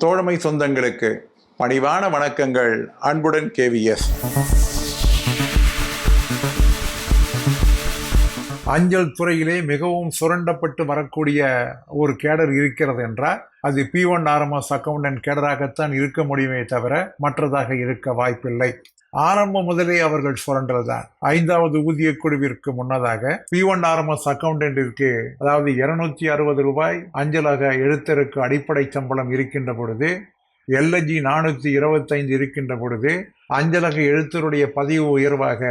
தோழமை சொந்தங்களுக்கு பணிவான வணக்கங்கள். அன்புடன் கேவிஎஸ். அஞ்சல் துறையிலே மிகவும் சுரண்டப்பட்டு வரக்கூடிய ஒரு கேடர் இருக்கிறது என்றால் அது P1 RMS அக்கவுண்டன்ட் கேடராகத்தான் இருக்க முடியுமே தவிர மற்றதாக இருக்க வாய்ப்பில்லை. ஆரம்பம் முதலே அவர்கள் சுரண்டல் தான். 5வது ஊதிய குழுவிற்கு முன்னதாக P1 RMS அக்கவுண்டன்டிற்கு அதாவது 260 ரூபாய் அஞ்சலக எழுத்தருக்கு அடிப்படை சம்பளம் இருக்கின்ற பொழுது, LG 425 இருக்கின்ற பொழுது, அஞ்சலக எழுத்தருடைய பதவி உயர்வாக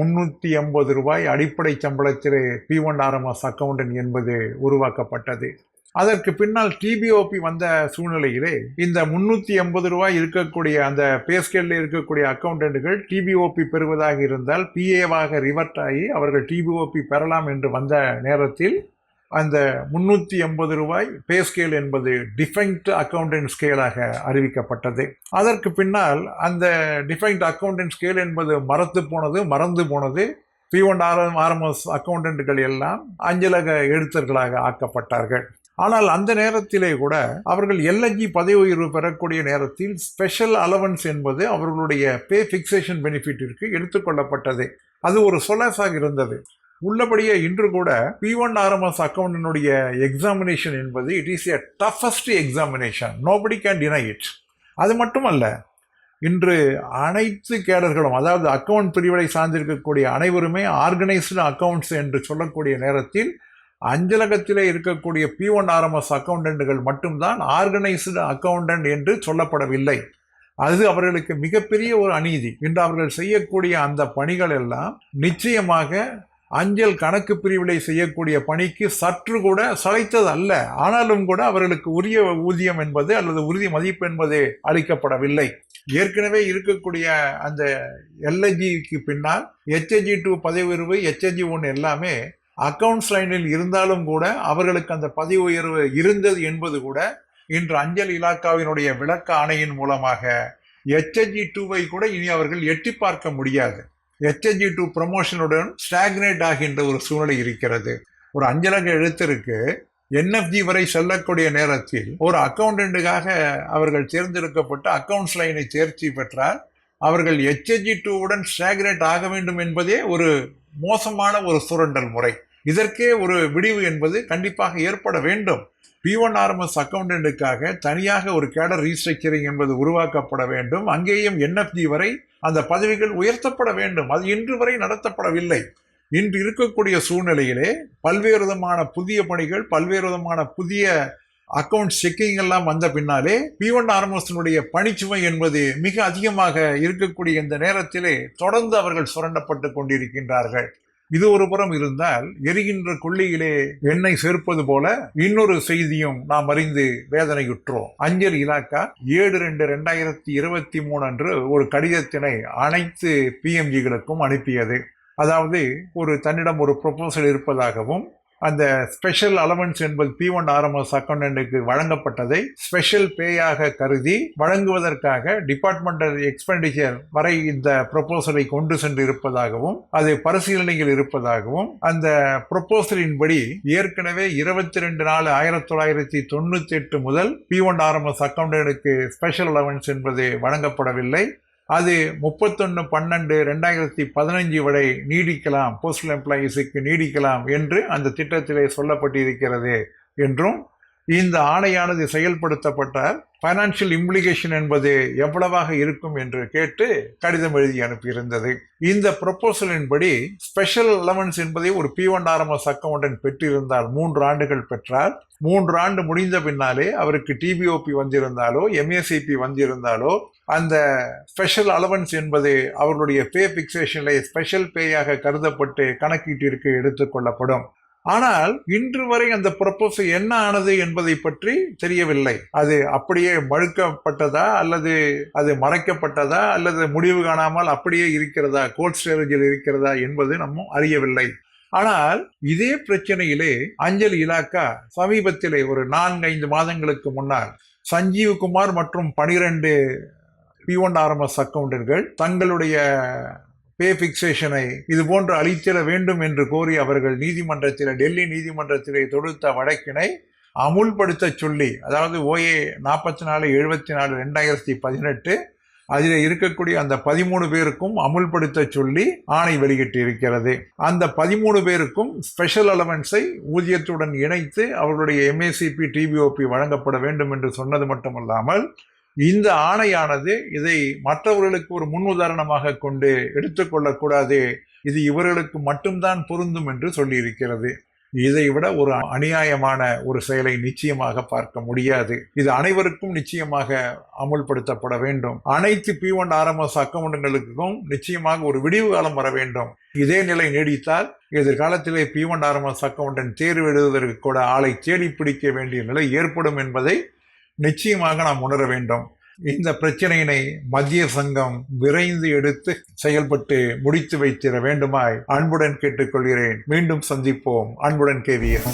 380 ரூபாய் அடிப்படை சம்பளத்திலே P1 RMS அக்கவுண்டன்ட் என்பது உருவாக்கப்பட்டது. அதற்கு பின்னால் TBOP வந்த சூழ்நிலையிலே இந்த 380 ரூபாய் இருக்கக்கூடிய அந்த பேஸ்கேலில் இருக்கக்கூடிய அக்கவுண்டன்ட்டுகள் TBOP பெறுவதாக இருந்தால் PAவாக ரிவர்ட் ஆகி அவர்கள் TBOP பெறலாம் என்று வந்த நேரத்தில் அந்த 380 ரூபாய் பேஸ்கேல் என்பது டிஃபைன்ட் அக்கவுண்டன்ட் ஸ்கேலாக அறிவிக்கப்பட்டது. அதற்கு பின்னால் அந்த டிஃபைன்ட் அக்கவுண்டன்ட் ஸ்கேல் என்பது மறந்து போனது. P1 RMS அக்கவுண்டன்ட்டுகள் எல்லாம் அஞ்சலக எழுத்தர்களாக ஆக்கப்பட்டார்கள். ஆனால் அந்த நேரத்திலே கூட அவர்கள் LG பதவி உயர்வு பெறக்கூடிய நேரத்தில் ஸ்பெஷல் அலவன்ஸ் என்பது அவர்களுடைய பே ஃபிக்சேஷன் பெனிஃபிட்டிற்கு எடுத்துக்கொள்ளப்பட்டது. அது ஒரு சொலாஸாக இருந்தது. உள்ளபடியே இன்று கூட P1 RMS அக்கவுண்டனுடைய எக்ஸாமினேஷன் என்பது it is a toughest examination. Nobody can deny it. அது மட்டுமல்ல, இன்று அனைத்து கேடர்களும் அதாவது அக்கவுண்ட் பிரிவுகளை சார்ந்திருக்கக்கூடிய அனைவருமே ஆர்கனைஸ்டு அக்கவுண்ட்ஸ் என்று சொல்லக்கூடிய நேரத்தில் அஞ்சலகத்திலே இருக்கக்கூடிய P1 RMS அக்கவுண்டன்ட்டுகள் மட்டும்தான் ஆர்கனைஸ்டு அக்கவுண்டன்ட் என்று சொல்லப்படவில்லை. அது அவர்களுக்கு மிகப்பெரிய ஒரு அநீதி. இன்று அவர்கள் செய்யக்கூடிய அந்த பணிகள் எல்லாம் நிச்சயமாக அஞ்சல் கணக்கு பிரிவிலை செய்யக்கூடிய பணிக்கு சற்று கூட சளைத்தது அல்ல. ஆனாலும் கூட அவர்களுக்கு உரிய ஊதியம் என்பது அல்லது உறுதி மதிப்பு என்பது அளிக்கப்படவில்லை. ஏற்கனவே இருக்கக்கூடிய அந்த LGக்கு பின்னால் HG2 பதவி உயர்வு, HG1 எல்லாமே அக்கவுண்ட்ஸ் லைனில் இருந்தாலும் கூட அவர்களுக்கு அந்த பதவி உயர்வு இருந்தது என்பது கூட இன்று அஞ்சல் இலாக்காவினுடைய விளக்க ஆணையின் மூலமாக HG2வை கூட இனி அவர்கள் எட்டி பார்க்க முடியாது. HG2 ப்ரமோஷனுடன் ஸ்டாக்னேட் ஆகின்ற ஒரு சூழ்நிலை இருக்கிறது. ஒரு அஞ்சலக எழுத்தருக்கு NFG வரை செல்லக்கூடிய நேரத்தில் ஒரு அக்கவுண்டன்ட்டுக்காக அவர்கள் தேர்ந்தெடுக்கப்பட்டு அக்கவுண்ட்ஸ் லைனை தேர்ச்சி பெற்றால் அவர்கள் HG2உடன் ஸ்டாக்னேட் ஆக வேண்டும் என்பதே ஒரு மோசமான ஒரு சுரண்டல் முறை. இதற்கே ஒரு விடிவு என்பது கண்டிப்பாக ஏற்பட வேண்டும். P1 RMS அக்கவுண்டன்ட்டுக்காக தனியாக ஒரு கேடர் ரீஸ்ட்ரக்சரிங் என்பது உருவாக்கப்பட வேண்டும். அங்கேயும் NFG வரை அந்த பதவிகள் உயர்த்தப்பட வேண்டும். அது இன்று வரை நடத்தப்படவில்லை. இன்று இருக்கக்கூடிய சூழ்நிலையிலே பல்வேறு விதமான புதிய பணிகள், பல்வேறு விதமான புதிய அக்கவுண்ட் செக்கிங் எல்லாம் வந்த பின்னாலே P1 RMSனுடைய பணிச்சுமை என்பது மிக அதிகமாக இருக்கக்கூடிய இந்த நேரத்திலே தொடர்ந்து அவர்கள் சுரண்டப்பட்டு கொண்டிருக்கின்றார்கள். இது ஒரு புறம் இருந்தால், எரிகின்ற கொள்ளியிலே எண்ணெய் சேர்ப்பது போல இன்னொரு செய்தியும் நாம் அறிந்து வேதனையுற்றோம். அஞ்சல் இலாக்கா 7/2/2023 அன்று ஒரு கடிதத்தினை அனைத்து PMGகளுக்கும் அனுப்பியது. அதாவது தன்னிடம் ஒரு ப்ரொபோசல் இருப்பதாகவும் அந்த ஸ்பெஷல் அலவன்ஸ் என்பது P1 RMS அக்கவுண்டன்ட்டுக்கு வழங்கப்பட்டதை ஸ்பெஷல் பேயாக கருதி வழங்குவதற்காக டிபார்ட்மெண்டல் எக்ஸ்பெண்டிச்சர் வரை இந்த ப்ரொபோசலை கொண்டு சென்று இருப்பதாகவும் அது பரிசீலனையில் இருப்பதாகவும் அந்த ப்ரொபோசலின் படி ஏற்கனவே 22/4/1998 முதல் P1 RMS அக்கவுண்டன்ட்டுக்கு ஸ்பெஷல் அலவன்ஸ் என்பது வழங்கப்படவில்லை. அது 31/12/2015 வரை நீடிக்கலாம், போஸ்டல் எம்ப்ளாயீஸுக்கு நீடிக்கலாம் என்று அந்த திட்டத்திலே சொல்லப்பட்டிருக்கிறது என்றும், இந்த ஆணையானது செயல்படுத்தப்பட்டால் ஃபைனான்சியல் இம்ப்ளிகேஷன் என்பது எவ்வளவாக இருக்கும் என்று கேட்டு கடிதம் எழுதி அனுப்பியிருந்தது. இந்த ப்ரொபோசலின் படி ஸ்பெஷல் அலவன்ஸ் என்பதை ஒரு P1 RMS அக்கவுண்டன்ட் பெற்றிருந்தால் 3 ஆண்டுகள் பெற்றால் 3 ஆண்டு முடிந்த பின்னாலே அவருக்கு TBOP வந்திருந்தாலோ MACP வந்திருந்தாலோ அந்த ஸ்பெஷல் அலவன்ஸ் என்பது அவர்களுடைய பே பிக்சேஷனில் ஸ்பெஷல் பேயாக கருதப்பட்டு கணக்கீட்டிற்கு எடுத்துக்கொள்ளப்படும். ஆனால் இன்று வரை அந்த ப்ரொபோசல் என்ன ஆனது என்பதை பற்றி தெரியவில்லை. அது அப்படியே மழுக்கப்பட்டதா அல்லது அது மறைக்கப்பட்டதா அல்லது முடிவு காணாமல் அப்படியே இருக்கிறதா, கோல்ட் ஸ்டோரேஜில் இருக்கிறதா என்பது நம்ம அறியவில்லை. ஆனால் இதே பிரச்சனையிலே அஞ்சல் இலாக்கா சமீபத்திலே ஒரு 4-5 மாதங்களுக்கு முன்னால் சஞ்சீவ் குமார் மற்றும் 12 P1 RMS அக்கவுண்டன்ட்கள் தங்களுடைய பே பிக்சேஷனை இது போன்று அளித்திட வேண்டும் என்று கோரி அவர்கள் டெல்லி நீதிமன்றத்திலே தொடுத்த வழக்கினை அமுல்படுத்த சொல்லி, அதாவது OA 44/74/2018 அதில் இருக்கக்கூடிய அந்த 13 பேருக்கும் அமுல்படுத்த சொல்லி ஆணை வெளியிட்டு இருக்கிறது. அந்த 13 பேருக்கும் ஸ்பெஷல் அலவன்ஸை ஊதியத்துடன் இணைத்து அவர்களுடைய MACP TBOP வழங்கப்பட வேண்டும் என்று சொன்னது மட்டுமல்லாமல், இந்த ஆணையானது இதை மற்றவர்களுக்கு ஒரு முன்னுதாரணமாக கொண்டு எடுத்துக்கொள்ளக்கூடாது, இது இவர்களுக்கு மட்டும்தான் பொருந்தும் என்று சொல்லியிருக்கிறது. இதை விட ஒரு அநியாயமான ஒரு செயலை நிச்சயமாக பார்க்க முடியாது. இது அனைவருக்கும் நிச்சயமாக அமுல்படுத்தப்பட வேண்டும். அனைத்து P1 RMS அக்கவுண்டுகளுக்கும் நிச்சயமாக ஒரு விடிவு காலம் வர வேண்டும். இதே நிலை நீடித்தால் எதிர்காலத்திலே P1 RMS அக்கவுண்டன்ட் தேர்வு எழுதுவதற்கு கூட ஆளை தேடி பிடிக்க வேண்டிய நிலை ஏற்படும் என்பதை நிச்சயமாக நாம் உணர வேண்டும். இந்த பிரச்சனையினை மத்திய சங்கம் விரைந்து எடுத்து செயல்பட்டு முடித்து வைத்திட வேண்டுமாய் அன்புடன் கேட்டுக்கொள்கிறேன். மீண்டும் சந்திப்போம். அன்புடன் KVS.